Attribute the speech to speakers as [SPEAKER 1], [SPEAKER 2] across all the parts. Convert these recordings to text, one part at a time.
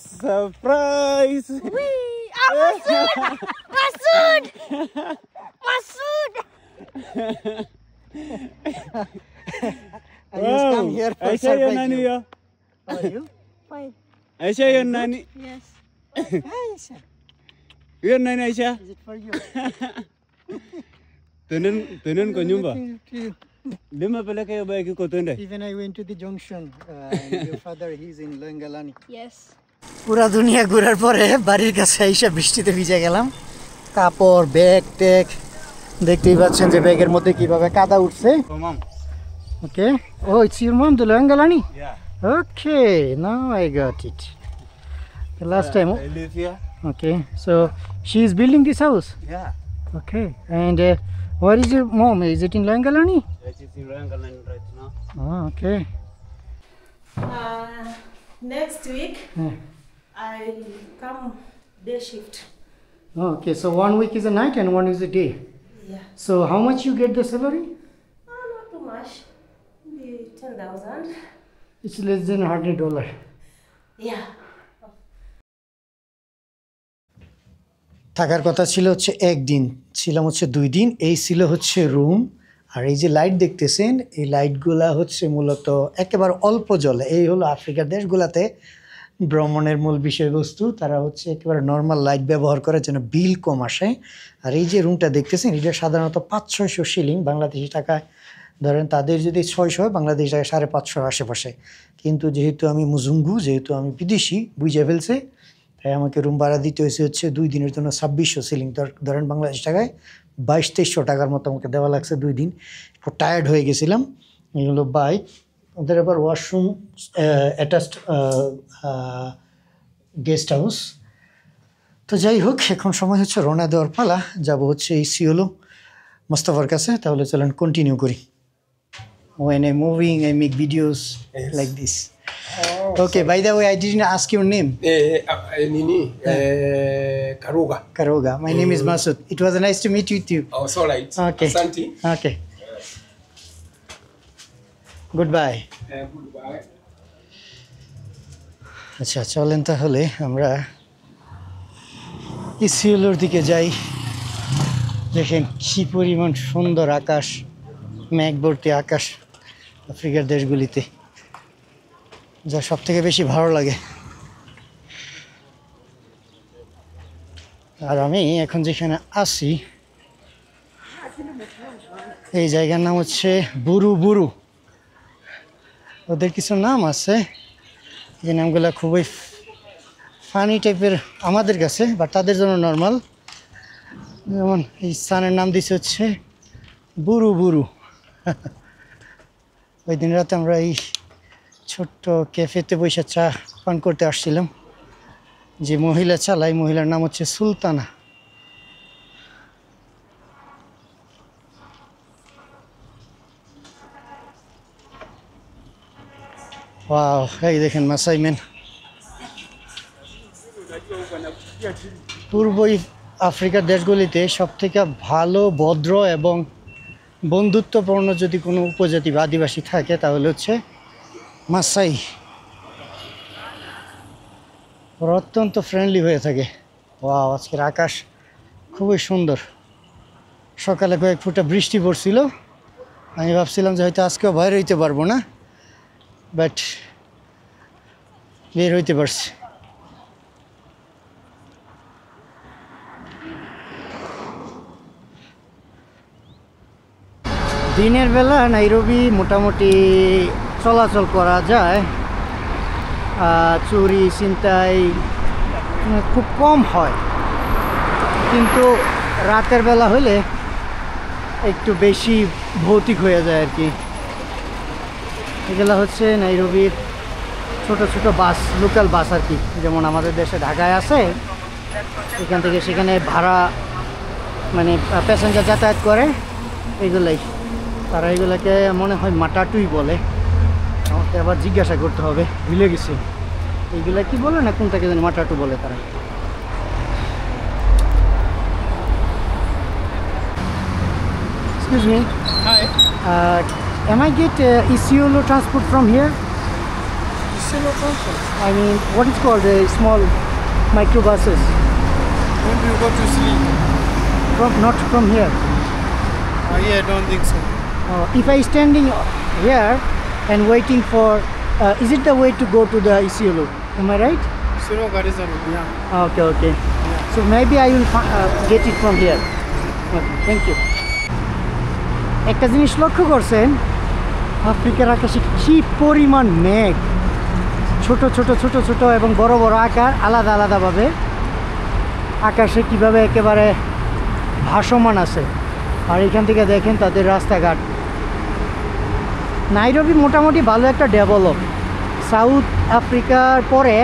[SPEAKER 1] Surprise!
[SPEAKER 2] Wee! Masood! Masood! Masood!
[SPEAKER 3] I just come here for
[SPEAKER 1] Aisha, your
[SPEAKER 3] surprise
[SPEAKER 1] nani
[SPEAKER 3] you.
[SPEAKER 1] here?
[SPEAKER 3] How are you?
[SPEAKER 2] Fine.
[SPEAKER 1] Aisha, your nani?
[SPEAKER 2] Yes.
[SPEAKER 3] Aisha.
[SPEAKER 1] Your nani, Aisha?
[SPEAKER 3] Is it for you?
[SPEAKER 1] Tunan ko nyumba.
[SPEAKER 3] To you.
[SPEAKER 1] Lima pala kayo ba ko tunde?
[SPEAKER 3] Even I went to the junction. And your father, he's in Loengalani.
[SPEAKER 2] Yes.
[SPEAKER 3] পুরা দুনিয়া ঘোরার পরে বাড়ির কাছে এসে বৃষ্টিতে ভিজে গেলাম কাপড় ব্যাগ ট্যাগ দেখতেই পাচ্ছেন যে ব্যাগের মধ্যে কিভাবে কাদা উঠছে
[SPEAKER 1] Oh, mom.
[SPEAKER 3] Okay oh it's your mom the Loiyangalani
[SPEAKER 1] Yeah.
[SPEAKER 3] Okay now I got it the last time
[SPEAKER 1] I live here.
[SPEAKER 3] Okay so she is building this house
[SPEAKER 1] Yeah.
[SPEAKER 3] Okay and where is your mom is it in Loiyangalani
[SPEAKER 1] That is in Rangalan right now.
[SPEAKER 3] Okay
[SPEAKER 4] Next week,
[SPEAKER 3] Yeah.
[SPEAKER 4] I'll come day shift.
[SPEAKER 3] Okay, so 1 week is a night and 1 is a day.
[SPEAKER 4] Yeah.
[SPEAKER 3] So how much you get the salary?
[SPEAKER 4] Not too much. Maybe 10,000.
[SPEAKER 3] It's less than $100.
[SPEAKER 4] Yeah.
[SPEAKER 3] থাকার কথা ছিল হচ্ছে একদিন, ছিলাম হচ্ছে 2 দিন। এই ছিল হচ্ছে রুম, আর এই যে লাইট দেখতেছেন এই লাইটগুলা হচ্ছে মূলত একেবারে অল্প জ্বলে। এই হলো আফ্রিকার দেশগুলাতে ভ্রমণের মূল বিষয়বস্তু, তারা হচ্ছে একেবারে নর্মাল লাইট ব্যবহার করে যেন বিল কম আসে। আর এই যে রুমটা দেখতেছেন এটা সাধারণত 500-600 শিলিং বাংলাদেশি টাকায় ধরেন, তাদের যদি 600 হয় বাংলাদেশি টাকায় 550 আশেপাশে। কিন্তু যেহেতু আমি মুজুঙ্গু, যেহেতু আমি বিদেশি বুঝে ফেলছে, তাই আমাকে রুম ভাড়া দিতে হয়েছে হচ্ছে 2 দিনের জন্য 2600 শিলিং, ধরেন বাংলাদেশ টাকায় 2200-2300 টাকার মতো আমাকে দেওয়া লাগছে 2 দিন। খুব টায়ার্ড হয়ে গেছিলাম। এগুলো বাইক, ওদের আবার ওয়াশরুম অ্যাটাচড গেস্ট হাউস। তো যাই হোক, এখন সময় হচ্ছে রওনা দেওয়ার পালা, যাব হচ্ছে এই সিওলো মোস্তফার কাছে। তাহলে চলেন কন্টিনিউ করি। When I'm moving, I make videos like this. Okay, by the way, I didn't ask your name.
[SPEAKER 5] Karuga.
[SPEAKER 3] Karoga. My name is Masood. It was nice to meet you.
[SPEAKER 5] Oh, it's all right.
[SPEAKER 3] Okay.
[SPEAKER 5] Asante.
[SPEAKER 3] Okay. Goodbye.
[SPEAKER 5] Goodbye.
[SPEAKER 3] আচ্ছা, চলেন তাহলে আমরা ইসিওলোর দিকে যাই। দেখেন কি পরিমাণ সুন্দর আকাশ, মেঘভর্তি আকাশ আফ্রিকার দেশগুলিতে, যা সব থেকে বেশি ভালো লাগে। আর আমি এখন যেখানে আছি এই জায়গার নাম হচ্ছে বুরু বুরু। ওদের কিছু নাম আছে, এই নামগুলো খুবই ফানি টাইপের আমাদের কাছে, বাট তাদের জন্য নর্মাল। যেমন এই স্থানের নাম দিচ্ছে হচ্ছে বুরু বুরু। ওই দিন রাতে আমরা এই ছোট্ট ক্যাফেতে বসে চা পান করতে আসছিলাম। যে মহিলা চালায়, মহিলার নাম হচ্ছে সুলতানা। ওয়াও, এই দেখেন মাসাই ম্যান। পূর্ব আফ্রিকার দেশগুলিতে সবথেকে ভালো, ভদ্র এবং বন্ধুত্বপূর্ণ যদি কোনো উপজাতি বা আদিবাসী থাকে তাহলে হচ্ছে মাসাই। ওরা অত্যন্ত ফ্রেন্ডলি হয়ে থাকে। ওয়াও, আজকের আকাশ খুবই সুন্দর। সকালে কয়েক ফুটা বৃষ্টি পড়ছিল, আমি ভাবছিলাম যে হয়তো আজকেও বাইরে হইতে পারবো না, বাট বের হইতে পারছি। দিনের বেলা নাইরোবি মোটামুটি চলাচল করা যায়, চুরি ছিনতাই খুব কম হয়, কিন্তু রাতের বেলা হলে একটু বেশি ভৌতিক হয়ে যায় আর কি। এগুলো হচ্ছে নাইরোবির ছোট ছোট বাস, লোকাল বাস আর কি, যেমন আমাদের দেশে ঢাকায় আছে, এখান থেকে সেখানে ভাড়া মানে প্যাসেঞ্জার যাতায়াত করে, এগুলাই। তারা এগুলোকে মনে হয় মাটাটুই বলে, আমাকে আবার জিজ্ঞাসা করতে হবে, ভুলে গেছি এইগুলা কি বলে না কোনটাকে জানি মাটাটু বলে তারা। Excuse me. Hi. Am I get Isiolo transport from here? I mean, what is called the small microbuses?
[SPEAKER 5] When do you go to sleep?
[SPEAKER 3] Not from here.
[SPEAKER 5] Yeah, I don't think so.
[SPEAKER 3] If I standing here and waiting for, is it the way to go to the Isiolo? Am I right?
[SPEAKER 5] Sino Garizano, yeah.
[SPEAKER 3] Okay. So maybe I will get it from here. Okay, thank you. একটা জিনিস লক্ষ্য করছেন, আফ্রিকার আকাশে কি পরিমাণ মেঘ, ছোট ছোট ছোট ছোট এবং বড় বড় আকার আলাদা আলাদাভাবে আকাশে কিভাবে একেবারে ভাসমান আছে। আর এখান থেকে দেখেন তাদের রাস্তাঘাট। নাইরোবি মোটামুটি ভালো একটা ডেভেলপ। সাউথ আফ্রিকার পরে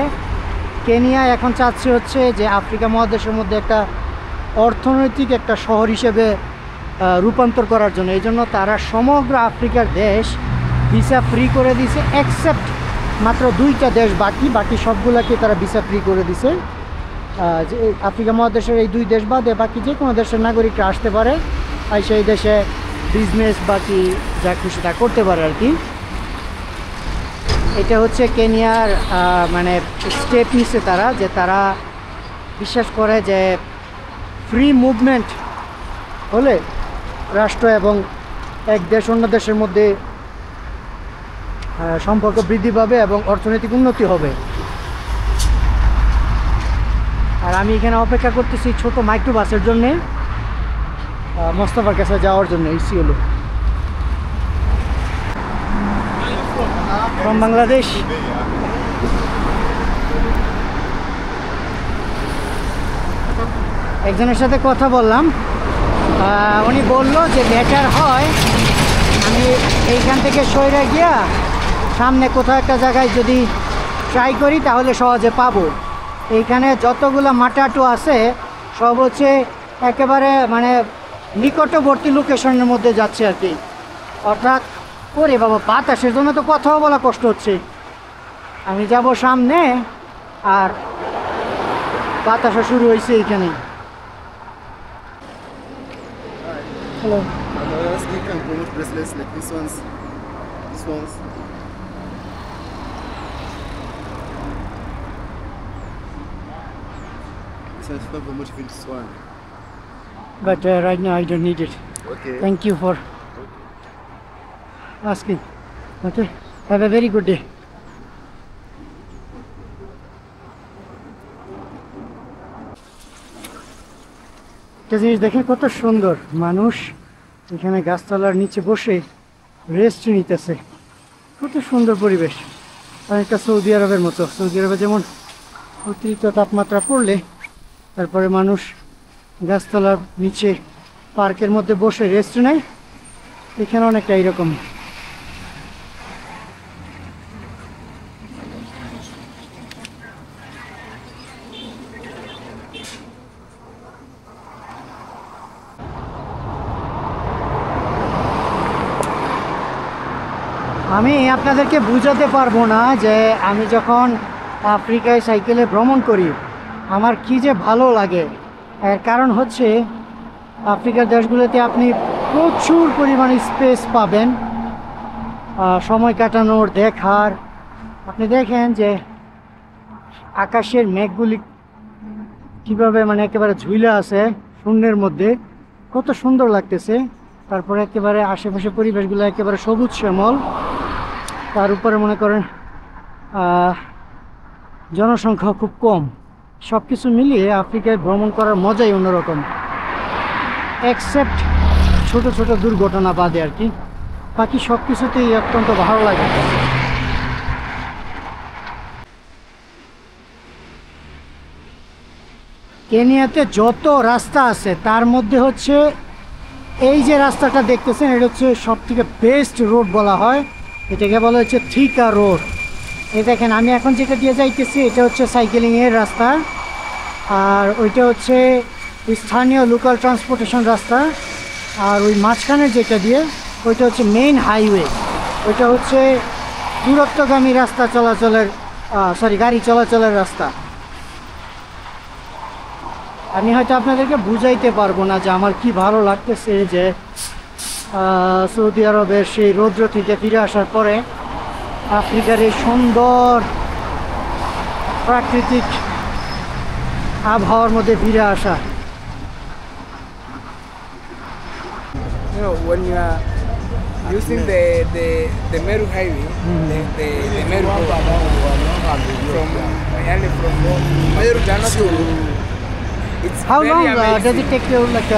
[SPEAKER 3] কেনিয়া এখন চাচ্ছে হচ্ছে যে আফ্রিকা মহাদেশের মধ্যে একটা অর্থনৈতিক একটা শহর হিসেবে রূপান্তর করার জন্য। এই জন্য তারা সমগ্র আফ্রিকার দেশ ভিসা ফ্রি করে দিছে, এক্সেপ্ট মাত্র 2টা দেশ বাকি সবগুলোকে তারা ভিসা ফ্রি করে দিছে। যে আফ্রিকা মহাদেশের এই 2 দেশ বাদে বাকি যে কোনো দেশের নাগরিকরা আসতে পারে, আর সেই দেশে বিজনেস বাকি যা খুশি তা করতে পারে আর কি। এটা হচ্ছে কেনিয়ার মানে স্টেপ নিচ্ছে তারা, যে তারা বিশ্বাস করে যে ফ্রি মুভমেন্ট হলে রাষ্ট্র এবং এক দেশ অন্য দেশের মধ্যে সম্পর্ক বৃদ্ধি পাবে এবং অর্থনৈতিক উন্নতি হবে। আর আমি এখানে অপেক্ষা করতেছি ছোট মাইক্রোবাসের জন্যে, মোস্তফার কাছে যাওয়ার জন্য। ইসিওলো from বাংলাদেশ। একজনের সাথে কথা বললাম, উনি বলল যে বেটার হয় আমি এইখান থেকে সইরা গিয়া সামনে কোথাও একটা জায়গায় যদি ট্রাই করি তাহলে সহজে পাবো। এইখানে যতগুলো মাটাটু আছে সব হচ্ছে একেবারে মানে নিকটবর্তী লোকেশনের মধ্যে যাচ্ছে আর কি। অর্থাৎ ওরে বাবা, বাতাসের জন্য তো কথাও বলা কষ্ট হচ্ছে। আমি যাব সামনে আর বাতাসও শুরু হয়েছে এইখানে। Hello,
[SPEAKER 6] You can promote bracelets like these ones. These ones. This one's for promote even this one.
[SPEAKER 3] but right now I don't need it.
[SPEAKER 6] Okay.
[SPEAKER 3] Thank you for asking. Okay, have a very good day. একটা জিনিস দেখে কত সুন্দর, মানুষ এখানে গাছতলার নিচে বসে rest নিতেছে। কত সুন্দর পরিবেশ, অনেকটা সৌদি আরবের মতো। সৌদি আরবে যেমন অতিরিক্ত তাপমাত্রা পড়লে তারপরে মানুষ গাছতলার নিচে পার্কের মধ্যে বসে রেস্ট নেয়, এখানে অনেকটা এইরকম। আমি আপনাদেরকে বুঝাতে পারবো না যে আমি যখন আফ্রিকায় সাইকেলে ভ্রমণ করি আমার কি যে ভালো লাগে। এর কারণ হচ্ছে আফ্রিকার দেশগুলোতে আপনি প্রচুর পরিমাণে স্পেস পাবেন সময় কাটানোর, দেখার। আপনি দেখেন যে আকাশের মেঘগুলি কীভাবে মানে একেবারে ঝুলে আছে শূন্যের মধ্যে, কত সুন্দর লাগতেছে। তারপরে একেবারে আশেপাশে পরিবেশগুলো একেবারে সবুজ শ্যামল, তার উপরে মনে করেন জনসংখ্যা খুব কম। সব কিছু মিলিয়ে আফ্রিকায় ভ্রমণ করার মজাই অন্যরকম, এক্সেপ্ট ছোট ছোট দুর্ঘটনা বাদে আর কি। বাকি সব কিছুতেই অত্যন্ত ভালো লাগে। কেনিয়াতে যত রাস্তা আছে তার মধ্যে হচ্ছে এই যে রাস্তাটা দেখতেছেন এটা হচ্ছে সব থেকে বেস্ট রোড বলা হয়। এটাকে বলা হচ্ছে থিকা রোড। এই দেখেন আমি এখন যেটা দিয়ে যাইতেছি এটা হচ্ছে সাইকেলিংয়ের রাস্তা, আর ওইটা হচ্ছে স্থানীয় লোকাল ট্রান্সপোর্টেশন রাস্তা, আর ওই মাঝখানে যেটা দিয়ে ওইটা হচ্ছে মেইন হাইওয়ে। ওইটা হচ্ছে দূরত্বগামী রাস্তা চলাচলের গাড়ি চলাচলের রাস্তা। আমি হয়তো আপনাদেরকে বুঝাইতে পারবো না যে আমার কি ভালো লাগতেছে যে সৌদি আরবের সেই রৌদ্র থেকে ফিরে আসার পরে আফ্রিকার এই সুন্দর প্রাকৃতিক আবহাওয়ার মধ্যে ফিরে আসা।
[SPEAKER 7] You know, when you are using the Meru highway, the Meru road from Meru Jana to it's
[SPEAKER 3] How
[SPEAKER 7] very
[SPEAKER 3] long
[SPEAKER 7] amazing.
[SPEAKER 3] does it take you, like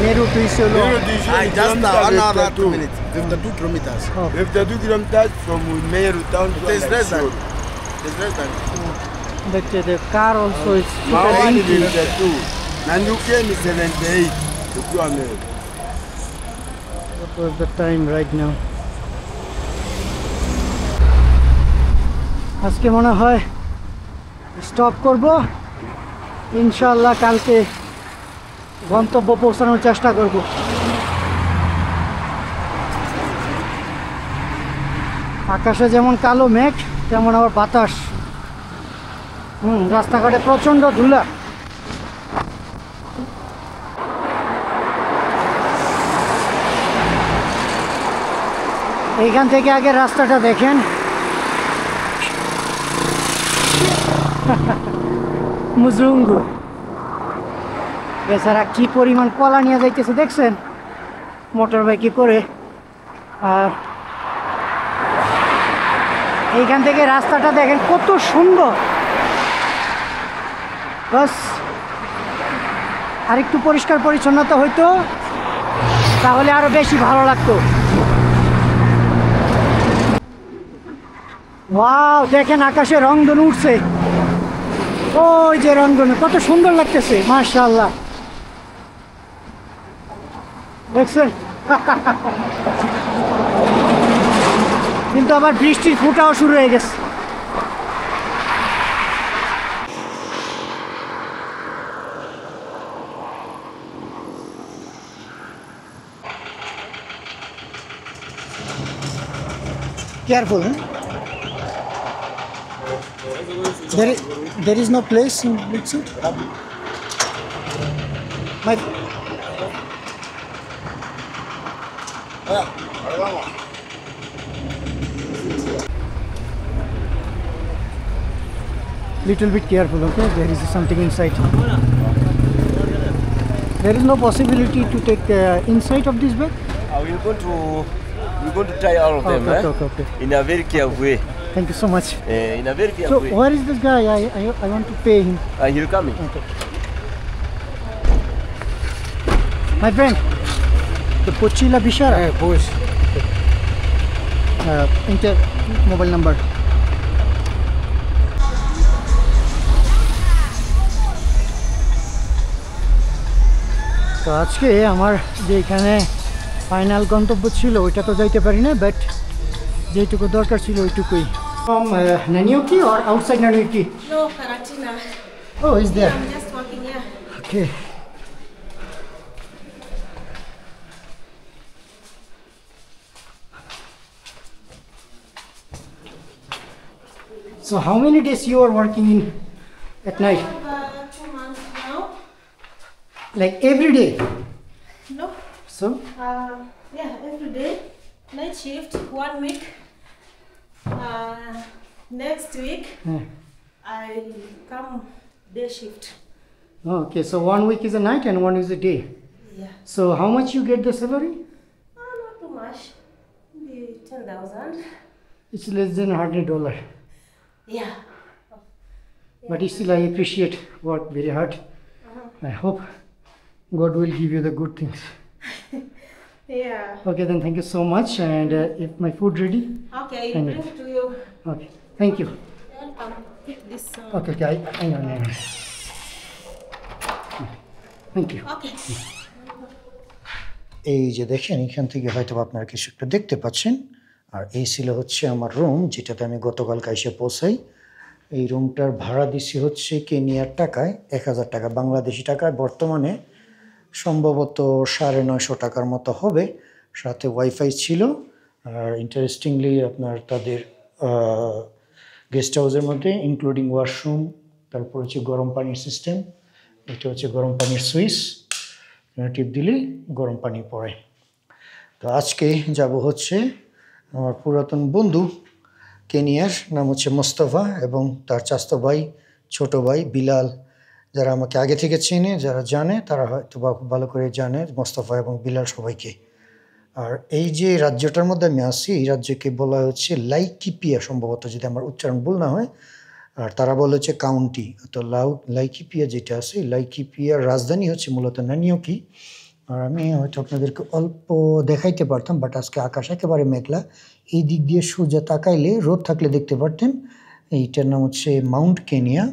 [SPEAKER 3] Meru to Isiolo?
[SPEAKER 6] Just 1 hour 2 minutes. 52 kilometers.
[SPEAKER 8] 52 kilometers from Meru town to
[SPEAKER 6] It is less than. It is less than.
[SPEAKER 3] But the car also is super
[SPEAKER 8] Mawani
[SPEAKER 3] empty.
[SPEAKER 8] 52. Nanduke ni 78. Tukiwa Meru.
[SPEAKER 3] What was the time right now? আজকে মনে হয় stop করব, ইনশাআল্লাহ কালকে গন্তব্য পৌঁছানোর চেষ্টা করব। আকাশে যেমন কালো মেঘ তেমন আবার বাতাস, রাস্তাঘাটে প্রচণ্ড ধুলা। এইখান থেকে আগে রাস্তাটা দেখেন, মুজুঙ্গু বেচারা কি পরিমাণ কলা নিয়ে যাইতেছে দেখছেন মোটর বাইকে করে। আর এইখান থেকে রাস্তাটা দেখেন কত সুন্দর। বাস আরেকটু পরিষ্কার পরিচ্ছন্নতা হইতো তাহলে আরো বেশি ভালো লাগতো। ওয়াও, দেখেন আকাশে রংধনু উঠছে, ওই যে রংধনু কত সুন্দর লাগতেছে, মাশাআল্লাহ দেখছেন। কিন্তু আবার বৃষ্টির ফোঁটাও শুরু হয়ে গেছে। Careful, huh? There is no place in Bixit. My little bit careful, okay? There is something inside. There is no possibility to take inside of this bag.
[SPEAKER 9] We're going to try all of them,
[SPEAKER 3] Okay.
[SPEAKER 9] in a very careful way.
[SPEAKER 3] Thank you so much.
[SPEAKER 9] In a very
[SPEAKER 3] So
[SPEAKER 9] careful way.
[SPEAKER 3] where is this guy? I want to pay him.
[SPEAKER 9] He'll come in.
[SPEAKER 3] Okay. My friend, the Pochila Bishara.
[SPEAKER 5] Push.
[SPEAKER 3] Enter mobile number. তো আজকে আমার যে এখানে final গন্তব্য ছিল ওইটা তো যাইতে পারি না, বাট যেটুকু দরকার ছিল ওইটুকুই। From Nanyuki or outside Nanyuki?
[SPEAKER 4] No, Karatina.
[SPEAKER 3] Oh, is there?
[SPEAKER 4] I'm just walking here.
[SPEAKER 3] Okay. So how many days you are working in at night?
[SPEAKER 4] 2 months now.
[SPEAKER 3] Like every day?
[SPEAKER 4] No.
[SPEAKER 3] So
[SPEAKER 4] Yeah, every day. Night shift, 1 week. Next week, I come day shift.
[SPEAKER 3] okay, so 1 week is a night and 1 is a day.
[SPEAKER 4] Yeah.
[SPEAKER 3] So how much you get the salary?
[SPEAKER 4] Not too much. Maybe 10,000.
[SPEAKER 3] It's less than $100.
[SPEAKER 4] Yeah.
[SPEAKER 3] But still I appreciate work very hard. I hope God will give you the good things.
[SPEAKER 4] Yeah.
[SPEAKER 3] Okay, then thank you so much. And if my food ready?
[SPEAKER 4] Okay,
[SPEAKER 3] Thank
[SPEAKER 4] bring
[SPEAKER 3] you.
[SPEAKER 4] it to you.
[SPEAKER 3] Okay, thank you.
[SPEAKER 4] Welcome. Pick this.
[SPEAKER 3] Okay, hang on. Thank you.
[SPEAKER 4] Okay.
[SPEAKER 3] এই যে দেখেন এখান থেকে হয়তো আপনারা কিছু একটা দেখতে পাচ্ছেন, আর এই ছিল হচ্ছে আমার রুম যেটাতে আমি গতকালকে এসে পৌঁছাই। এই রুমটার ভাড়া দিছি হচ্ছে কেনিয়ার টাকায় 1000 টাকা, বাংলাদেশি টাকায় বর্তমানে সম্ভবত 950 টাকার মতো হবে। সাথে ওয়াইফাই ছিল, আর ইন্টারেস্টিংলি আপনার তাদের গেস্ট হাউসের মধ্যে ইনক্লুডিং ওয়াশরুম, তারপর হচ্ছে গরম পানির সিস্টেম, এটা হচ্ছে গরম পানির সুইচ, টিপ দিলে গরম পানি পড়ে। তো আজকে যাব হচ্ছে আমার পুরাতন বন্ধু কেনিয়ার নাম হচ্ছে মোস্তফা এবং তার চাচাতো ভাই ছোট ভাই বিলাল। যারা আমাকে আগে থেকে চেনে, যারা জানে তারা হয়তো বা খুব ভালো করে জানে মোস্তফা এবং বিলাল সবাইকে। আর এই যে রাজ্যটার মধ্যে আমি আছি, এই রাজ্যকে বলা হচ্ছে লাইকিপিয়া, সম্ভবত যদি আমার উচ্চারণ ভুল না হয়। আর তারা বলে হচ্ছে কাউন্টি। তো লাইকিপিয়া যেটা আছে, লাইকিপিয়ার রাজধানী হচ্ছে মূলত নানিওকি। আর আমি হয়তো আপনাদেরকে অল্প দেখাইতে পারতাম, বাট আজকে আকাশ একেবারে মেঘলা। এই দিক দিয়ে সূর্য তাকাইলে রোদ থাকলে দেখতে পারতেন। এইটার নাম হচ্ছে মাউন্ট কেনিয়া।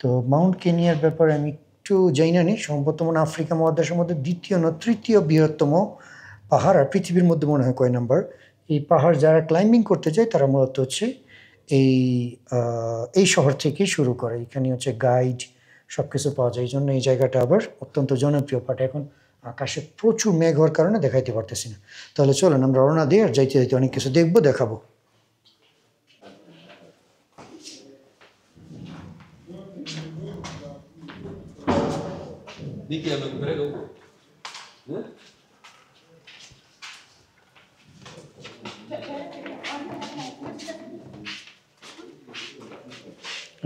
[SPEAKER 3] তো মাউন্ট কেনিয়ার ব্যাপারে আমি একটু জানি না, সম্ভবত মনে আফ্রিকা মহাদেশের মধ্যে দ্বিতীয় না তৃতীয় বৃহত্তম পাহাড়, আর পৃথিবীর মধ্যে মনে হয় কয় নাম্বার। এই পাহাড় যারা ক্লাইম্বিং করতে যায় তারা মূলত হচ্ছে এই শহর থেকে শুরু করে। এখানে হচ্ছে গাইড সব কিছু পাওয়া যায়, এই জন্য এই জায়গাটা আবার অত্যন্ত জনপ্রিয়। বাট এখন আকাশে প্রচুর মেঘ হওয়ার কারণে দেখাইতে পারতেছি না। তাহলে চলেন আমরা রওনা দিই, আর যাইতে যাইতে অনেক কিছু দেখবো, দেখাবো।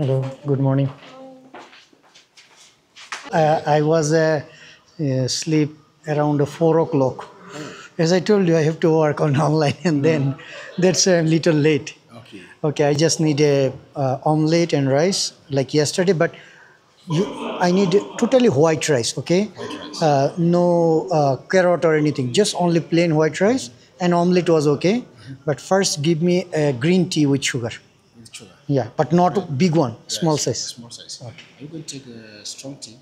[SPEAKER 3] Hello, good morning. I was asleep around 4 o'clock. As I told you, I have to work on online, and then that's a little late. Okay, I just need a omelette and rice like yesterday, but I need totally white rice, okay? No carrot or anything, just only plain white rice, and omelette was okay. But first give me a green tea with sugar. Yeah, but not big one, small size.
[SPEAKER 10] Small size. Okay. Are you going to take a strong tea?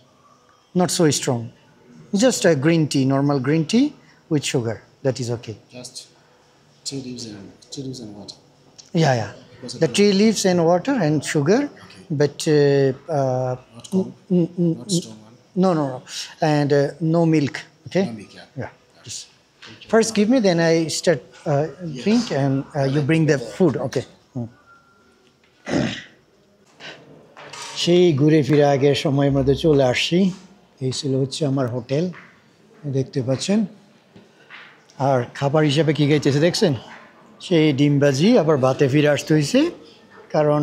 [SPEAKER 3] Not so strong. Just a green tea, normal green tea with sugar. That is okay.
[SPEAKER 10] Just tea leaves and water.
[SPEAKER 3] Yeah. The tea leaves and water and sugar,
[SPEAKER 10] okay.
[SPEAKER 3] But
[SPEAKER 10] Not cold, not strong one.
[SPEAKER 3] no, and no milk. Okay.
[SPEAKER 10] No milk, yeah.
[SPEAKER 3] Just first give me, then I start drink, and you bring the food. Okay. সেই ঘুরে ফিরে আগের সময়ের মধ্যে চলে আসছি। এই ছিল হচ্ছে আমার হোটেল, দেখতে পাচ্ছেন। আর খাবার হিসাবে কী খাইতেছে দেখছেন, সেই ডিমবাজি। আবার ভাতে ফিরে আসতে হয়েছে, কারণ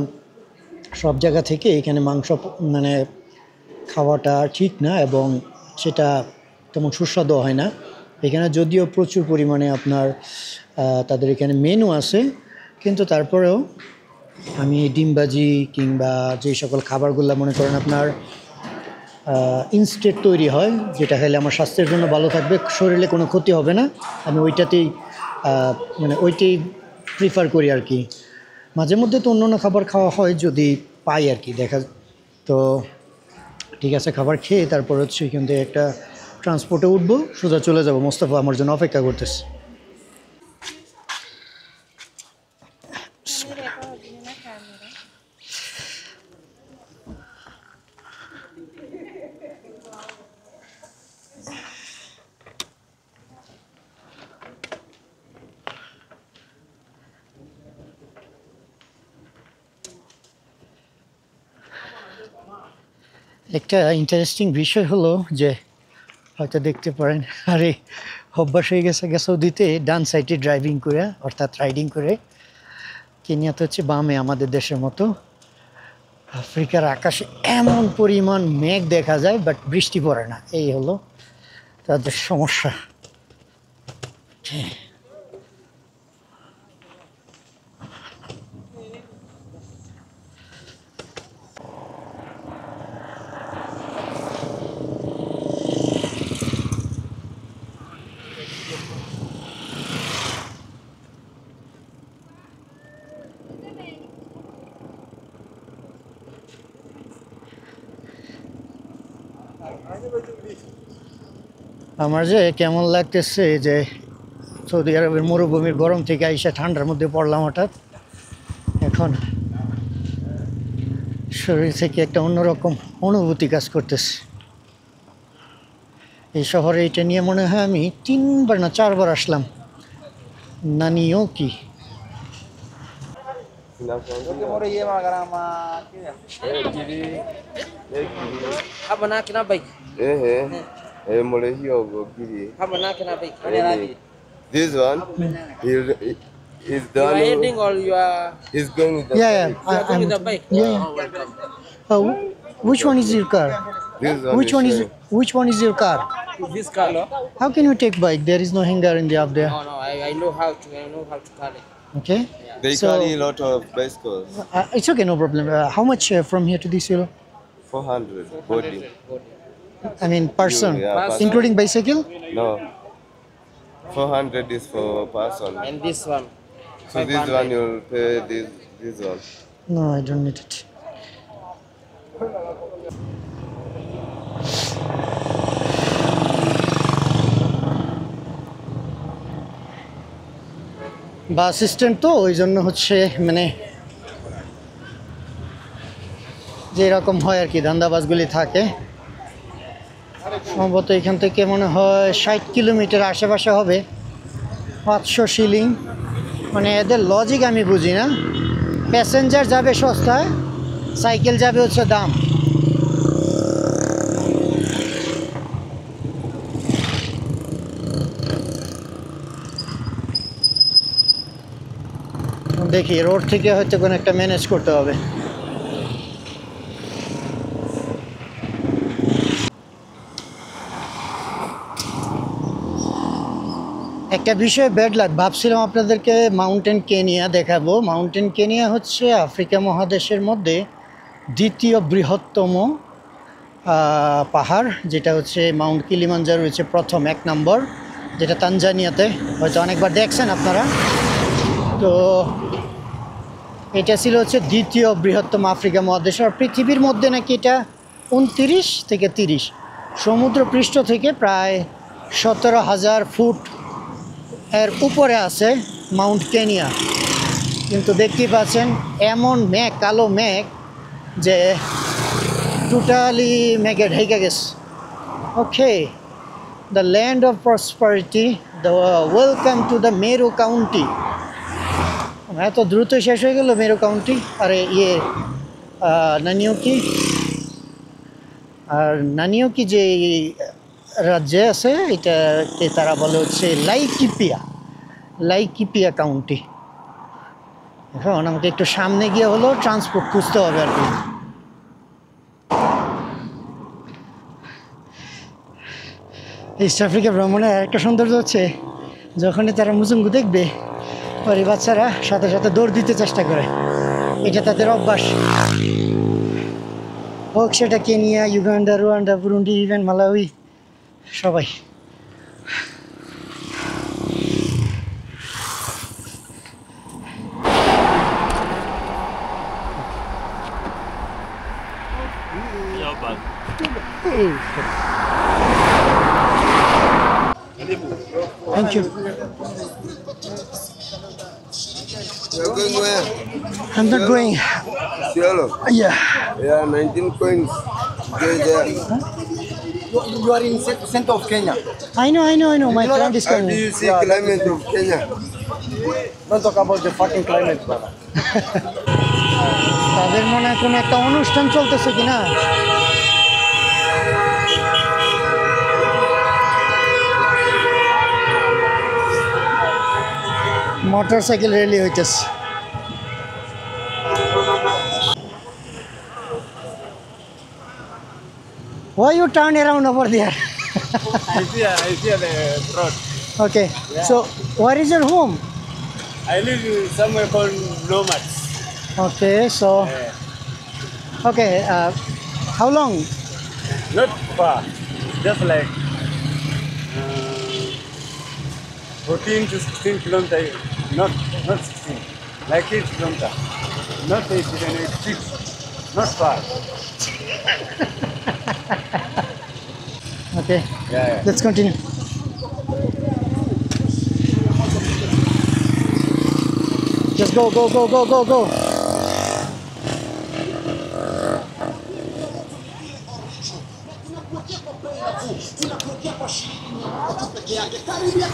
[SPEAKER 3] সব জায়গা থেকে এখানে মাংস মানে খাওয়াটা ঠিক না, এবং সেটা তেমন সুস্বাদু হয় না। এখানে যদিও প্রচুর পরিমাণে আপনার তাদের এখানে মেনু আছে, কিন্তু তারপরেও আমি ডিমবাজি কিংবা যে সকল খাবারগুলো মনে করেন আপনার ইনস্ট্যান্ট তৈরি হয়, যেটা খেলে আমার স্বাস্থ্যের জন্য ভালো থাকবে, শরীরে কোনো ক্ষতি হবে না, আমি ওইটাতেই প্রিফার করি আর কি। মাঝে মধ্যে তো অন্য খাবার খাওয়া হয় যদি পাই আর কি, দেখা। তো ঠিক আছে, খাবার খেয়ে তারপর হচ্ছে এখান থেকে একটা ট্রান্সপোর্টে উঠবো, সোজা চলে যাব। মোস্তফা আমার জন্য অপেক্ষা করতেছে। একটা ইন্টারেস্টিং বিষয় হলো যে হয়তো দেখতে পারেন, আরে অভ্যাস হয়ে গেছে সৌদিতে ডান সাইডে ড্রাইভিং করে, অর্থাৎ রাইডিং করে। কেনিয়াতে হচ্ছে বামে, আমাদের দেশের মতো। আফ্রিকার আকাশে এমন পরিমাণ মেঘ দেখা যায়, বাট বৃষ্টি পড়ে না, এই হলো তাদের সমস্যা। আমার যে কেমন লাগতেছে যে সৌদি আরবের মরুভূমির গরম থেকে আইসা ঠান্ডার মধ্যে পড়লাম হঠাৎ। এখন শরীর থেকে একটা অন্যরকম অনুভূতি কাজ করতেছে। এই শহরে এটা নিয়ে মনে হয় আমি 3বার না 4বার আসলাম। নানিওকি।
[SPEAKER 8] This one,
[SPEAKER 9] Is
[SPEAKER 7] You are
[SPEAKER 9] done.
[SPEAKER 7] heading or you are?
[SPEAKER 9] He's going with the
[SPEAKER 3] Yeah,
[SPEAKER 9] bike.
[SPEAKER 3] yeah.
[SPEAKER 7] You are going with the bike?
[SPEAKER 3] Yeah.
[SPEAKER 7] Oh, welcome.
[SPEAKER 3] Which one is your car?
[SPEAKER 9] This one
[SPEAKER 3] Which one is
[SPEAKER 9] showing.
[SPEAKER 3] which one is your car?
[SPEAKER 7] This car, no?
[SPEAKER 3] How can you take bike? There is no hanger in the up there.
[SPEAKER 7] No, I know how to. I know how to carry.
[SPEAKER 3] Okay.
[SPEAKER 9] They
[SPEAKER 3] So-
[SPEAKER 9] carry a lot of bicycles.
[SPEAKER 3] It's okay, no problem. How much from here to this silo?
[SPEAKER 9] 400 body.
[SPEAKER 3] I mean, person,
[SPEAKER 9] Yeah, person.
[SPEAKER 3] including bicycle.
[SPEAKER 9] No. 400 is for person.
[SPEAKER 7] And this one.
[SPEAKER 9] So this one you'll pay this one.
[SPEAKER 3] No, I don't need it. Bus stand তো ওই জন্য হচ্ছে মানে যে এরকম হয় আর কি, ধান্দাবাজগুলি থাকে। সম্ভবত এখান থেকে মনে হয় 60 কিলোমিটার আশেপাশে হবে, 500 শিলিং। মানে এদের লজিক আমি বুঝি না। প্যাসেঞ্জার যাবে সস্তায়, সাইকেল যাবে হচ্ছে দাম। দেখি রোড থেকে হয়তো কোনো একটা ম্যানেজ করতে হবে। একটা বিষয়ে ব্যাড লাক, ভাবছিলাম আপনাদেরকে মাউন্টেন কেনিয়া দেখাবো। মাউন্টেন কেনিয়া হচ্ছে আফ্রিকা মহাদেশের মধ্যে দ্বিতীয় বৃহত্তম পাহাড়, যেটা হচ্ছে মাউন্ট কিলিমাঞ্জারো রয়েছে প্রথম 1 নম্বর, যেটা তানজানিয়াতে। হয়তো অনেকবার দেখছেন আপনারা। তো এটা ছিল হচ্ছে দ্বিতীয় বৃহত্তম আফ্রিকা মহাদেশ। আর পৃথিবীর মধ্যে নাকি এটা 29 থেকে 30 সমুদ্র পৃষ্ঠ থেকে প্রায় 17,000 ফুট এর উপরে আছে মাউন্ট কেনিয়া। কিন্তু দেখতেই পাচ্ছেন এমন মেঘ, কালো মেঘ, যে টোটালি মেঘে ঢেকে গেছে। Okay, the land of prosperity, the welcome to the Meru county. এত দ্রুত শেষ হয়ে গেল মেরু কাউন্টি। আরে নানিওকি, আর নানিওকি যে রাজ্যে আছে এটাকে তারা বলে হচ্ছে লাইকিপিয়া কাউন্টি। এখন আমাকে একটু সামনে গিয়ে হলো ট্রান্সপোর্ট খুঁজতে হবে আর কি। ইস্ট আফ্রিকা ভ্রমণের একটা সৌন্দর্য হচ্ছে যখনই তারা মুজুঙ্গু দেখবে, পরে বাচ্চারা সাথে সাথে দৌড় দিতে চেষ্টা করে। এটা তাদের অভ্যাস। হোক সেটা Kenya, Uganda, Rwanda, Burundi, even Malawi, সবাই। Thank you.
[SPEAKER 9] You're going where?
[SPEAKER 3] I'm not going.
[SPEAKER 9] Cielo.
[SPEAKER 3] Yeah.
[SPEAKER 9] Yeah, 19 coins. Go there.
[SPEAKER 8] You are in center of Kenya.
[SPEAKER 3] I know. My friend is
[SPEAKER 9] How do
[SPEAKER 3] coming.
[SPEAKER 9] you see climate of Kenya?
[SPEAKER 8] Don't talk about the fucking climate, brother.
[SPEAKER 3] তাদের মনে হয় কোনো একটা অনুষ্ঠান চলতেছে কিনা। Motorcycle rally হইতেছে। Why you turn around over there?
[SPEAKER 1] I see the road.
[SPEAKER 3] Okay. So where is your home?
[SPEAKER 1] I live somewhere called Nomads.
[SPEAKER 3] Okay. So okay. How long?
[SPEAKER 1] Not far, just like 14 to 16 kilometers. Not 16, like 8 kilometers. Not 8, even 6. Not far.
[SPEAKER 3] Okay.
[SPEAKER 1] Yeah.
[SPEAKER 3] Let's continue. Just go.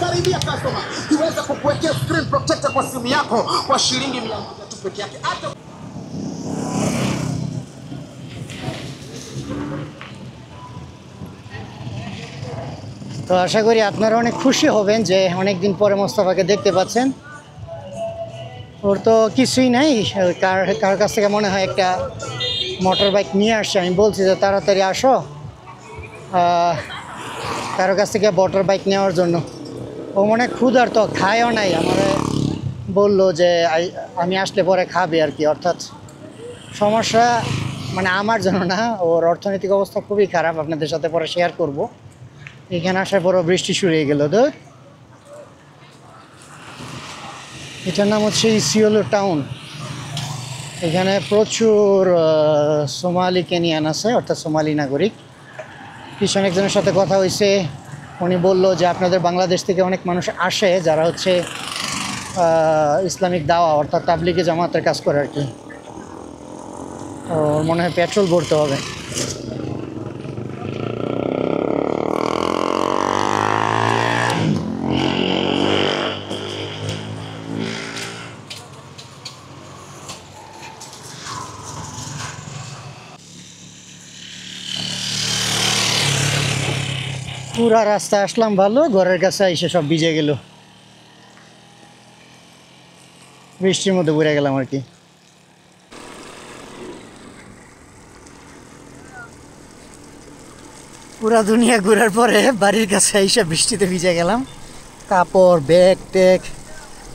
[SPEAKER 8] Karibia customer. Tuweza kukuwekea screen protector kwa simu yako kwa shilingi 100 tu peke yake.
[SPEAKER 3] তো আশা করি আপনারা অনেক খুশি হবেন যে অনেক দিন পরে মোস্তফাকে দেখতে পাচ্ছেন। ওর তো কিছুই নাই, কার কাছ থেকে মনে হয় একটা মোটর বাইক নিয়ে আসছে। আমি বলছি যে তাড়াতাড়ি আসো কারো কাছ থেকে মোটর বাইক নেওয়ার জন্য। ও মনে ক্ষুধার্ত, খায়ও নাই। আমার বললো যে আমি আসলে পরে খাবে আর কি। অর্থাৎ সমস্যা মানে আমার জন্য না, ওর অর্থনৈতিক অবস্থা খুবই খারাপ, আপনাদের সাথে পরে শেয়ার করব। এখানে আসার পরও বৃষ্টি শুরু হয়ে গেল। তো এটার নাম হচ্ছে ইসিওলো টাউন। এখানে প্রচুর সোমালি কেনিয়ান আছে, অর্থাৎ সোমালি নাগরিক। পিছনে একজনের সাথে কথা হয়েছে, উনি বললো যে আপনাদের বাংলাদেশ থেকে অনেক মানুষ আসে যারা হচ্ছে ইসলামিক দাওয়া অর্থাৎ তাবলিগে জামাতের কাজ করে আর কি। ওর মনে হয় পেট্রোল ভরতে হবে। পুরা রাস্তা আসলাম ভালো, ঘরের কাছে এসে সব ভিজে গেল, বৃষ্টির মধ্যে ঘুরে গেলাম আর কি। পুরা দুনিয়া ঘোরার পরে বাড়ির কাছে এসে বৃষ্টিতে ভিজে গেলাম। কাপড়, ব্যাগ ট্যাগ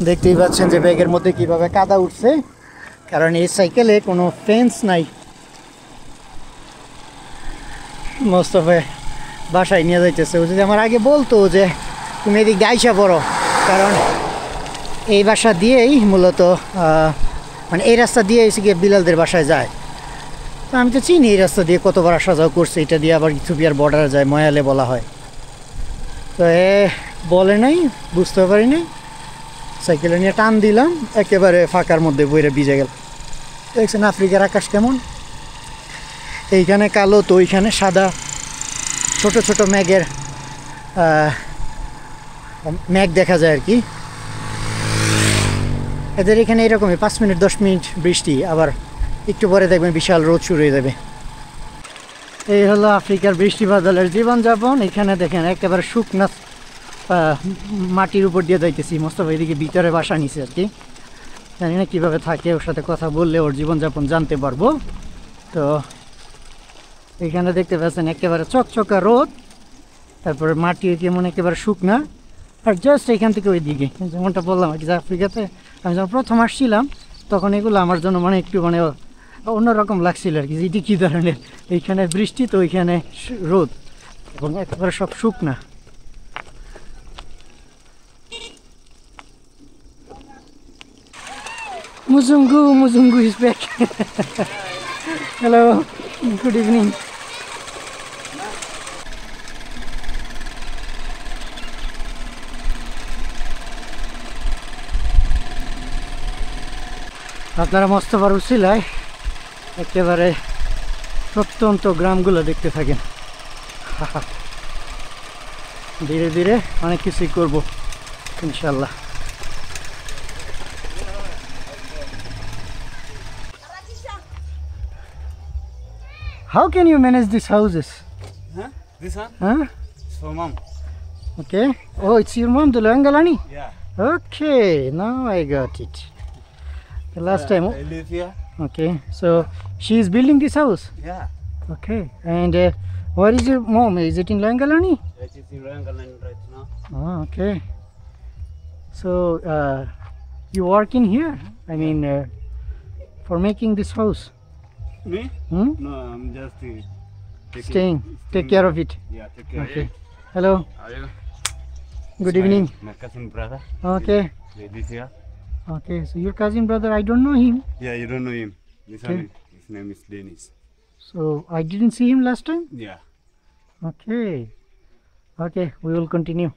[SPEAKER 3] দেখতেই পাচ্ছেন যে ব্যাগের মধ্যে কিভাবে কাদা উঠছে, কারণ এই সাইকেলে কোনো ফেন্স নাই। মোস্তফা বাসায় নিয়ে যাইতেছে। ও যদি আমার আগে বলতো যে তুমি এদিক গাইসা পড়ো, কারণ এই বাসা দিয়েই মূলত মানে এই রাস্তা দিয়ে এসে গিয়ে বিলালদের বাসায় যায়। তো আমি তো চিনি এই রাস্তা দিয়ে কতবার আসা যাওয়া করছে, এটা দিয়ে আবার ইথিওপিয়ার বর্ডারে যায়, ময়ালে বলা হয়। তো এ বলে নাই, বুঝতে পারি নাই, সাইকেলে নিয়ে টান দিলাম, একেবারে ফাঁকার মধ্যে বইরে ভিজে গেল। দেখছেন আফ্রিকার আকাশ কেমন, এইখানে কালো তো ওইখানে সাদা, ছোট ছোট মেঘের মেঘ দেখা যায় আর কি। এদের এখানে এরকমই 5 মিনিট 10 মিনিট বৃষ্টি, আবার একটু পরে দেখবেন বিশাল রোদ শুরু হয়ে যাবে। এই হলো আফ্রিকার বৃষ্টি বাদলের জীবনযাপন। এখানে দেখেন একেবারে শুকনা মাটির উপর দিয়ে যাইতেছি। মোস্তফা এদিকে ভিতরে বাসা নিছে আর কি, জানি না কীভাবে থাকে, ওর সাথে কথা বললে ওর জীবনযাপন জানতে পারবো। তো এখানে দেখতে পাচ্ছেন একেবারে চকচকা রোদ, তারপরে মাটি কেমন একেবারে শুকনা। আর জাস্ট এখান থেকে ওই দিকে যেমনটা বললাম আর কি, আফ্রিকাতে আমি যখন প্রথম আসছিলাম তখন এগুলো আমার জন্য মানে একটু মানে অন্যরকম লাগছিল আর কি, যে এটি কী ধরনের, এইখানে বৃষ্টি তো ওইখানে রোদ এবং একেবারে সব শুকনা। মুজুঙ্গু is back. Hello, good evening. আপনারা মোস্তফার উসিলায় একেবারে প্রত্যন্ত গ্রামগুলো দেখতে থাকেন। ধীরে ধীরে অনেক কিছুই করবো ইনশাল্লাহ। How can you manage these houses?
[SPEAKER 1] Huh? This one?
[SPEAKER 3] Huh?
[SPEAKER 1] So mom.
[SPEAKER 3] Okay. Oh, it's your mom, the Langalani?
[SPEAKER 1] Yeah.
[SPEAKER 3] Okay, now I got it. The last time.
[SPEAKER 1] I live here.
[SPEAKER 3] Okay, so she is building this house?
[SPEAKER 1] Yeah.
[SPEAKER 3] Okay, and where is your mom? Is it in Langalani?
[SPEAKER 1] It is in Rangalan right now.
[SPEAKER 3] Oh, okay. So you work in here? I mean, for making this house?
[SPEAKER 1] Me?
[SPEAKER 3] Hmm?
[SPEAKER 1] No, I'm just
[SPEAKER 3] Staying. Take care of it.
[SPEAKER 1] Yeah, take care.
[SPEAKER 3] Okay. Hello.
[SPEAKER 1] How are you?
[SPEAKER 3] Good evening.
[SPEAKER 1] My cousin brother.
[SPEAKER 3] Okay.
[SPEAKER 1] He lives here.
[SPEAKER 3] Okay. So your cousin brother, I don't know him.
[SPEAKER 1] Yeah, you don't know him. This
[SPEAKER 3] Okay.
[SPEAKER 1] one, his name is Dennis.
[SPEAKER 3] So I didn't see him last time.
[SPEAKER 1] Yeah.
[SPEAKER 3] Okay. Okay. We will continue.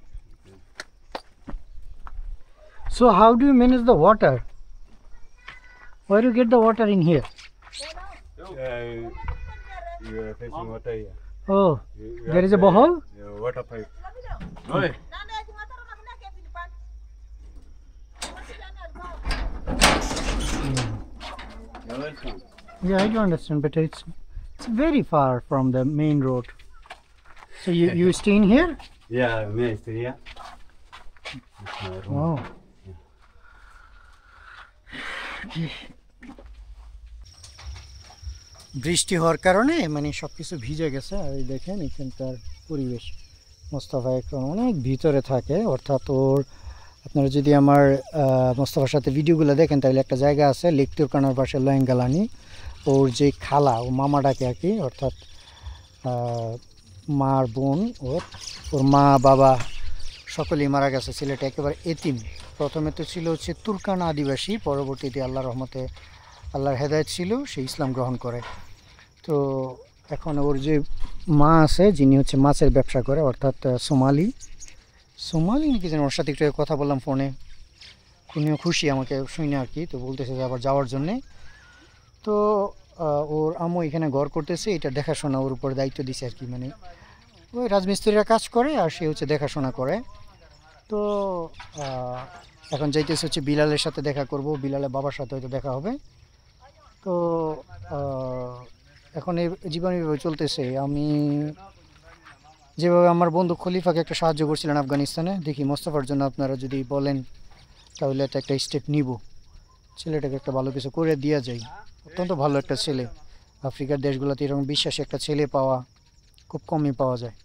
[SPEAKER 3] So how do you manage the water? Where do you get the water in here?
[SPEAKER 1] You are facing water here.
[SPEAKER 3] Oh,
[SPEAKER 1] You
[SPEAKER 3] there
[SPEAKER 1] have
[SPEAKER 3] is a borehole?
[SPEAKER 1] Water pipe. Oi. You're welcome.
[SPEAKER 3] Yeah, I do understand, but it's very far from the main road. So you stay in here?
[SPEAKER 1] Yeah, may I stay here? It's my room.
[SPEAKER 3] Oh. বৃষ্টি হওয়ার কারণে মানে সব কিছু ভিজে গেছে। আর এই দেখেন এখানকার পরিবেশ, মোস্তফা এখন অনেক ভিতরে থাকে, অর্থাৎ ওর আপনারা যদি আমার মোস্তফার সাথে ভিডিওগুলো দেখেন তাহলে একটা জায়গা আছে লেক তুর্কানার পাশে লয়েঙ্গালানি, ওর যে খালা ও মামাটাকে আর কি, অর্থাৎ মার বোন, ওর মা বাবা সকলেই মারা গেছে। ছেলেটা একেবারে এতিম। প্রথমে তো ছিল হচ্ছে তুর্কানা আদিবাসী, পরবর্তীতে আল্লাহর রহমতে আল্লাহর হেদায়েত ছিল, সে ইসলাম গ্রহণ করে। তো এখন ওর যে মা আছে যিনি হচ্ছে মাছের ব্যবসা করে, অর্থাৎ সোমালি নাকি যেন, ওর সাথে একটু কথা বললাম ফোনে, উনিও খুশি আমাকে শুনে আর কি। তো বলতেছে যে আবার যাওয়ার জন্যে। তো ওর আম্মু এখানে ঘর করতেছে, এটা দেখাশোনা ওর উপর দায়িত্ব দিছে আর কি, মানে ওই রাজমিস্ত্রিরা কাজ করে আর সে হচ্ছে দেখাশোনা করে। তো এখন যাইতেছে হচ্ছে বিলালের সাথে দেখা করব, বিলালের বাবার সাথে হয়তো দেখা হবে। তো এখন এই জীবন এইভাবে চলতেছে। আমি যেভাবে আমার বন্ধু খলিফাকে একটা সাহায্য করছিলেন আফগানিস্তানে, দেখি মোস্তফার জন্য আপনারা যদি বলেন তাহলে এটা একটা স্টেপ নিব, ছেলেটাকে একটা ভালো কিছু করে দেওয়া যায়। অত্যন্ত ভালো একটা ছেলে, আফ্রিকার দেশগুলোতে এরকম বিশ্বাসী একটা ছেলে পাওয়া খুব কমই পাওয়া যায়।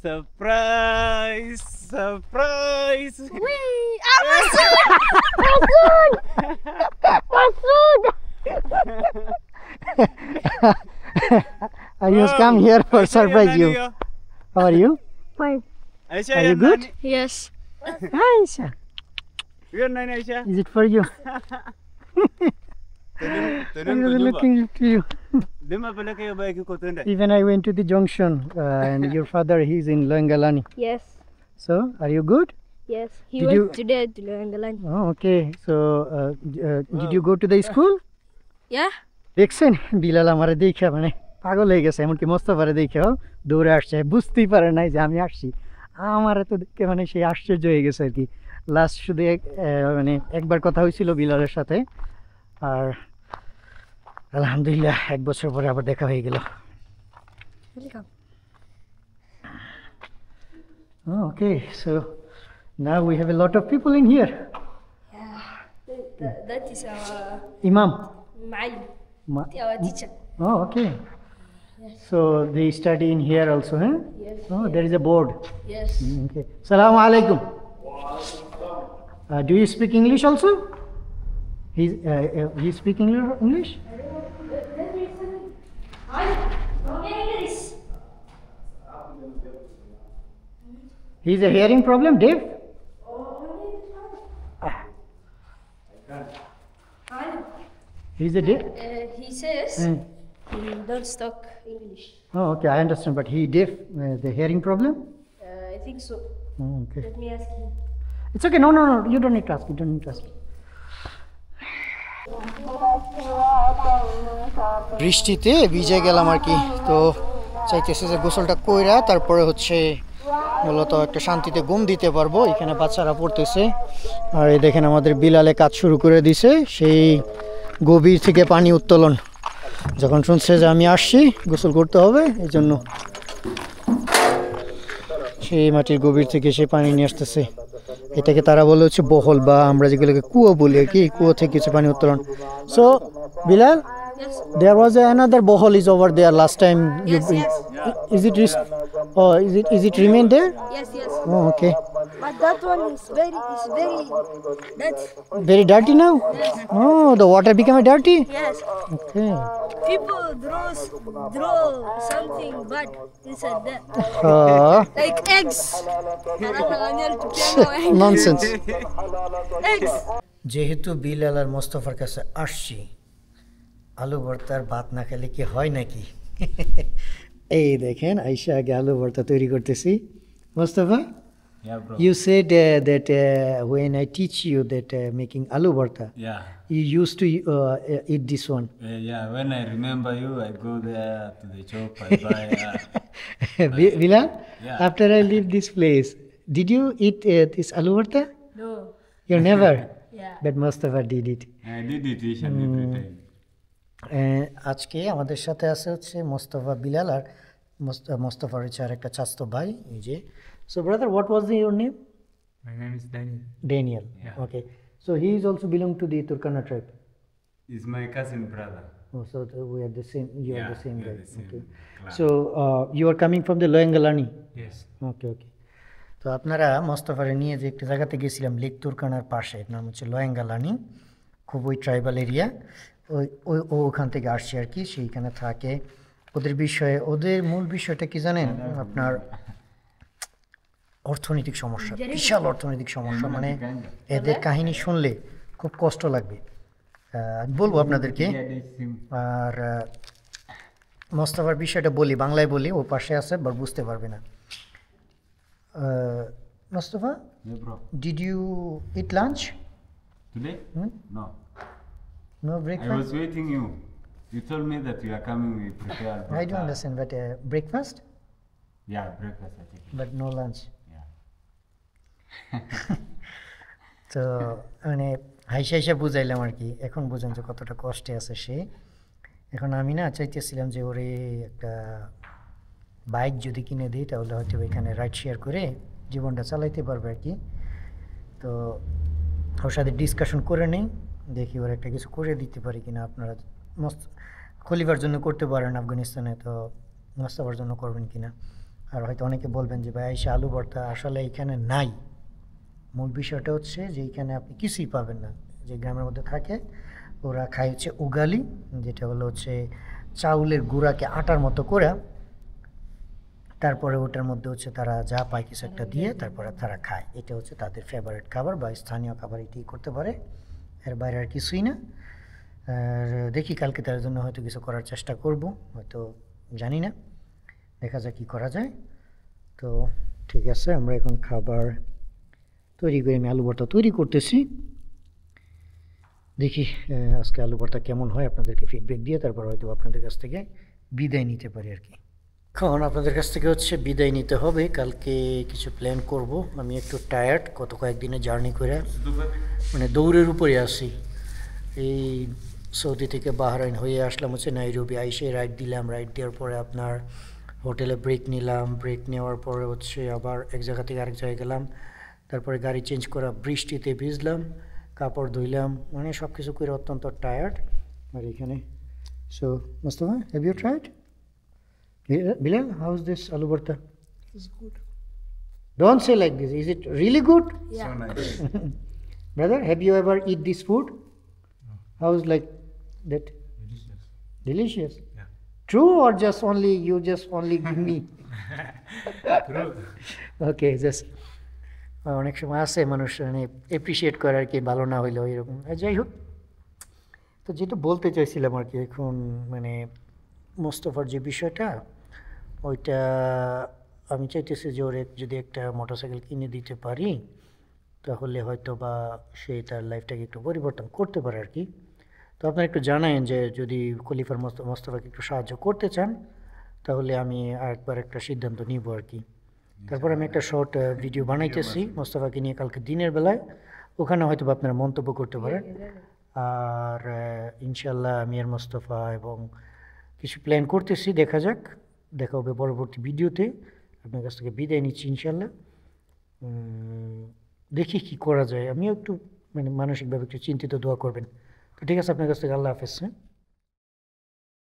[SPEAKER 1] Surprise! Surprise!
[SPEAKER 3] I just come here for surprise you. How are you?
[SPEAKER 2] Fine.
[SPEAKER 1] Aisha,
[SPEAKER 3] Are you good?
[SPEAKER 2] Yes.
[SPEAKER 3] Aisha,
[SPEAKER 1] You're nine, Aisha.
[SPEAKER 3] is it for you? I was looking to you. Even I went to the junction and your father, he's in Loengalani.
[SPEAKER 2] Yes.
[SPEAKER 3] So, are you good?
[SPEAKER 2] Yes. He
[SPEAKER 3] Did
[SPEAKER 2] went
[SPEAKER 3] you-
[SPEAKER 2] today to Loengalan.
[SPEAKER 3] Oh, okay. So, did you go to the school?
[SPEAKER 2] Yeah?
[SPEAKER 3] দেখছেন বিলাল আমারে দেখে মানে পাগল হয়ে গেছে, এমনকি মোস্তফারে দেখেও দৌড়ে আসছে, বুঝতেই পারে নাই যে আমি আসছি। আমারে তো দেখে মানে সেই আশ্চর্য হয়ে গেছে আর কি। লাস্ট শুধু মানে একবার কথা হয়েছিল বিলালের সাথে, আর আলহামদুলিল্লাহ 1 বছর পরে আবার দেখা হয়ে গেল।
[SPEAKER 2] Welcome.
[SPEAKER 3] Okay, so now we have a lot of people in here.
[SPEAKER 2] That is our
[SPEAKER 3] Imam.
[SPEAKER 2] Ma'allim.
[SPEAKER 3] Ma-
[SPEAKER 2] Our teacher.
[SPEAKER 3] Oh, okay. So they study in here also, huh?
[SPEAKER 2] Yes.
[SPEAKER 3] Oh, there is a board.
[SPEAKER 2] Yes.
[SPEAKER 3] Okay. Assalamu alaikum. Do you speak English also? He speak English? He's a hearing problem, Dave? He's a deaf?
[SPEAKER 2] He says
[SPEAKER 3] Hmm.
[SPEAKER 2] he don't talk English.
[SPEAKER 3] Oh, okay, I understand. But he deaf, the hearing problem?
[SPEAKER 2] I think so.
[SPEAKER 3] Oh, okay.
[SPEAKER 2] Let me ask him.
[SPEAKER 3] It's okay. No, you don't need to ask. You don't need to ask. বৃষ্টিতে ভিজে গেলাম আর কি। তো চাইতেছে যে গোসলটা কইরা তারপরে হচ্ছে মূলত একটা শান্তিতে ঘুম দিতে পারবো। এখানে বাচ্চারা পড়তেছে আর এই দেখেন আমাদের বিলালে কাজ শুরু করে দিছে, সেই গভীর থেকে পানি উত্তোলন। যখন শুনছে যে আমি আসছি গোসল করতে হবে, এই জন্য সেই মাটির গভীর থেকে সে পানি নিয়ে আসতেছে। এটাকে তারা বলে হচ্ছে বহল, বা আমরা যেগুলোকে কুয়ো বলি আর কি, কুয়ো থেকে কিছু পানি উত্তোলন। So Bilal, there was another bohol is over there last time. Is it is it remain there?
[SPEAKER 2] Yes.
[SPEAKER 3] Oh, okay.
[SPEAKER 2] But that one is very dirty.
[SPEAKER 3] Very dirty now? Oh, the water became dirty?
[SPEAKER 2] Yes.
[SPEAKER 3] Okay.
[SPEAKER 2] People draw something bad inside there. Like eggs.
[SPEAKER 3] Nonsense.
[SPEAKER 2] Eggs.
[SPEAKER 3] যেহেতু বিলাল আর মোস্তফার কাছে আসছি, আলু ভর্তার ভাত না খেলে কি হয় নাকি? এই দেখেন আইসা আগে আলু ভর্তা তৈরি করতেছি। Mostafa,
[SPEAKER 1] Yeah, bro.
[SPEAKER 3] you said that when I teach you that making aloo bharta,
[SPEAKER 1] Yeah.
[SPEAKER 3] you used to eat this one.
[SPEAKER 1] Yeah, when I remember you, I go there to the shop, I buy.
[SPEAKER 3] Bilal,
[SPEAKER 1] Yeah.
[SPEAKER 3] after I leave this place, did you eat this aloo bharta?
[SPEAKER 2] No.
[SPEAKER 3] You never?
[SPEAKER 2] Yeah.
[SPEAKER 3] But Mustafa did it.
[SPEAKER 1] I did it each and every time.
[SPEAKER 3] আজকে আমাদের সাথে আছে হচ্ছে মোস্তফা, বিলাল আর মোস্তফার হচ্ছে আর একটা চাস্তো ভাই এই যে so brother what was your name
[SPEAKER 11] My name is Daniel.
[SPEAKER 3] Daniel.
[SPEAKER 11] Yeah.
[SPEAKER 3] Okay. So he is also belong to the Turkana tribe.
[SPEAKER 11] He's my cousin brother.
[SPEAKER 3] Oh, so we are the same. You are
[SPEAKER 11] Yeah,
[SPEAKER 3] the same
[SPEAKER 11] we are
[SPEAKER 3] guy.
[SPEAKER 11] the same
[SPEAKER 3] Okay.
[SPEAKER 11] clan.
[SPEAKER 3] So you are coming from the Loyangalani.
[SPEAKER 11] Yes.
[SPEAKER 3] Okay, okay. তো আপনারা মোস্তফারে নিয়ে যে একটা জায়গাতে গেছিলাম lake তুরকানার পাশে এর নাম হচ্ছে লয়াঙ্গালানি খুব ওই ট্রাইবাল এরিয়া ওই ওই ও ওখান থেকে আসছে আর কি সেইখানে থাকে ওদের বিষয়ে ওদের মূল বিষয়টা কি জানেন আপনার অর্থনৈতিক সমস্যা বিশাল অর্থনৈতিক সমস্যা মানে এদের কাহিনী শুনলে খুব কষ্ট লাগবে আমি বলবো আপনাদেরকে আর মোস্তফার বিষয়টা বলি বাংলায় বলি ও পাশে আছে বা বুঝতে পারবে না Mustafa,
[SPEAKER 11] Yeah, bro.
[SPEAKER 3] did you eat lunch?
[SPEAKER 11] Today? No.
[SPEAKER 3] No
[SPEAKER 11] I
[SPEAKER 3] breakfast?
[SPEAKER 11] was waiting you. You told me that you are coming. We prepare.
[SPEAKER 3] I don't understand, but breakfast,
[SPEAKER 11] Yeah, breakfast. I think.
[SPEAKER 3] but no lunch.
[SPEAKER 11] Yeah.
[SPEAKER 3] তো মানে হাইসা হাইসা বুঝাইলাম আর কি এখন বুঝেন যে কতটা কষ্টে আছে সে এখন আমি না চাইতেছিলাম যে ওরে একটা বাইক যদি কিনে দিই তাহলে হয়তো এখানে রাইড শেয়ার করে জীবনটা চালাইতে পারবে আর কি তো ওর সাথে ডিসকাশন করে নেই দেখি ওর একটা কিছু করে দিতে পারি কিনা আপনারা খলিফার জন্য করতে পারেন আফগানিস্তানে তো মোস্তফার জন্য করবেন কিনা আর হয়তো অনেকে বলবেন যে ভাই আইসা আলু ভর্তা আসলে এখানে নাই মূল বিষয়টা হচ্ছে যে এইখানে আপনি কিছুই পাবেন না যে গ্রামের মধ্যে থাকে ওরা খায় হচ্ছে উগালি যেটা হলো হচ্ছে চাউলের গুঁড়াকে আটার মতো করে তারপরে ওটার মধ্যে হচ্ছে তারা যা পায় কিছু একটা দিয়ে তারপরে তারা খায় এটা হচ্ছে তাদের ফেভারিট খাবার বা স্থানীয় খাবার এটি করতে পারে এর বাইরে আর কিছুই না আর দেখি কালকে তার জন্য হয়তো কিছু করার চেষ্টা করব হয়তো জানি না দেখা যাক কী করা যায় তো ঠিক আছে আমরা এখন খাবার তৈরি করে আমি আলু ভর্তা তৈরি করতেছি দেখি আজকে আলু ভর্তা কেমন হয় আপনাদেরকে ফিডব্যাক দিয়ে তারপর হয়তো আপনাদের কাছ থেকে বিদায় নিতে পারি আর কি এখন আপনাদের কাছ থেকে হচ্ছে বিদায় নিতে হবে কালকে কিছু প্ল্যান করব আমি একটু টায়ার্ড গত কয়েকদিনের জার্নি করে মানে দৌড়ের উপরে আসি এই সৌদি থেকে বাহরাইন হয়ে আসলাম হচ্ছে নাইরোবি আইসে রাইড দিলাম রাইড দেওয়ার পরে আপনার হোটেলে ব্রেক নিলাম ব্রেক নেওয়ার পরে হচ্ছে আবার এক জায়গা থেকে আরেক জায়গায় গেলাম তারপরে গাড়ি চেঞ্জ করা বৃষ্টিতে ভিজলাম কাপড় ধুইলাম মানে সব কিছু করে অত্যন্ত টায়ার্ড আর এখানে so Mustafa have you tried Bilal, how is this aloo bharta?
[SPEAKER 2] It's good.
[SPEAKER 3] Don't say like this. Is it really good?
[SPEAKER 2] Yeah.
[SPEAKER 11] So nice.
[SPEAKER 3] Brother, have you ever eat this food? No. How is like that?
[SPEAKER 11] Delicious.
[SPEAKER 3] Delicious?
[SPEAKER 11] Yeah.
[SPEAKER 3] True or just only you just only give me?
[SPEAKER 11] True.
[SPEAKER 3] Okay, just অনেক সময় আছে মানুষ মানে appreciate করে আর কি ভালো না হইলেও এরকম যাই হোক তো যেটা বলতে চাইছিলাম আর কি এখন মানে মোস্তফার যে বিষয়টা ওইটা আমি চাইতেছি যে ওর যদি একটা মোটরসাইকেল কিনে দিতে পারি তাহলে হয়তো বা সে তার লাইফটাকে একটু পরিবর্তন করতে পারে আর কি তো আপনারা একটু জানায়েন যে যদি খলিফার মোস্তফাকে একটু সাহায্য করতে চান তাহলে আমি আরেকবার একটা সিদ্ধান্ত নিব আর কি তারপর আমি একটা শর্ট ভিডিও বানাইতেছি মোস্তফাকে নিয়ে কালকে দিনের বেলায় ওখানে হয়তো বা আপনারা মন্তব্য করতে পারেন আর ইনশাল্লাহ আমি আর মোস্তফা এবং কিছু প্ল্যান করতেছি দেখা যাক দেখা হবে পরবর্তী ভিডিওতে আপনার কাছ থেকে বিদায় নিচ্ছি ইনশাল্লাহ দেখি কি করা যায় আমিও একটু মানে মানসিকভাবে একটু চিন্তিত দোয়া করবেন তো ঠিক আছে আপনার কাছ থেকে আল্লাহ হাফেজ